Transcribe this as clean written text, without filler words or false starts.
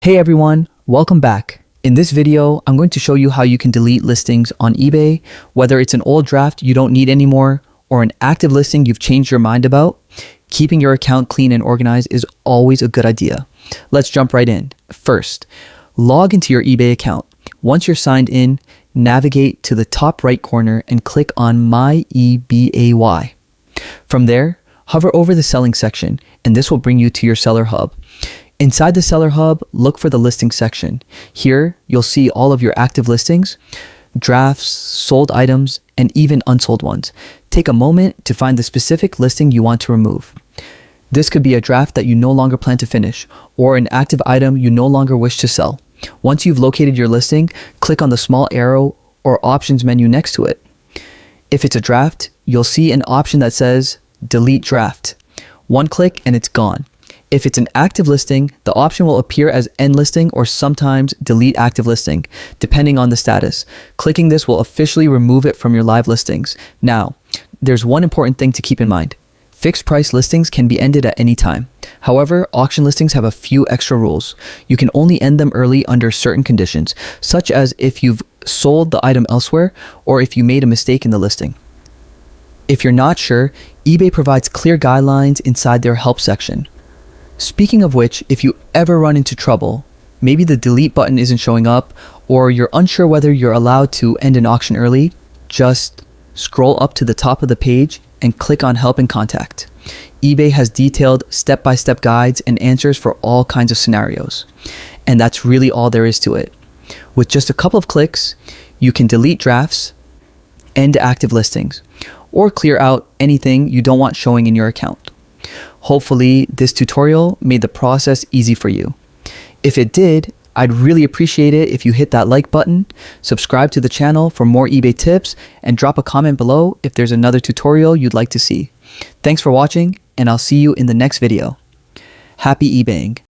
Hey everyone, welcome back. In this video, I'm going to show you how you can delete listings on eBay, whether it's an old draft you don't need anymore or an active listing you've changed your mind about. Keeping your account clean and organized is always a good idea. Let's jump right in. First, log into your eBay account. Once you're signed in, navigate to the top right corner and click on My eBay. From there, hover over the selling section and this will bring you to your seller hub. Inside the seller hub, look for the listing section. Here, you'll see all of your active listings, drafts, sold items, and even unsold ones. Take a moment to find the specific listing you want to remove. This could be a draft that you no longer plan to finish, or an active item you no longer wish to sell. Once you've located your listing, click on the small arrow or options menu next to it. If it's a draft, you'll see an option that says Delete Draft. One click and it's gone. If it's an active listing, the option will appear as End Listing or sometimes Delete Active Listing, depending on the status. Clicking this will officially remove it from your live listings. Now, there's one important thing to keep in mind. Fixed price listings can be ended at any time. However, auction listings have a few extra rules. You can only end them early under certain conditions, such as if you've sold the item elsewhere or if you made a mistake in the listing. If you're not sure, eBay provides clear guidelines inside their help section. Speaking of which, if you ever run into trouble, maybe the delete button isn't showing up or you're unsure whether you're allowed to end an auction early, just scroll up to the top of the page and click on Help and Contact. eBay has detailed step-by-step guides and answers for all kinds of scenarios. And that's really all there is to it. With just a couple of clicks, you can delete drafts, end active listings, or clear out anything you don't want showing in your account. Hopefully, this tutorial made the process easy for you. If it did, I'd really appreciate it if you hit that like button, subscribe to the channel for more eBay tips, and drop a comment below if there's another tutorial you'd like to see. Thanks for watching, and I'll see you in the next video. Happy eBaying!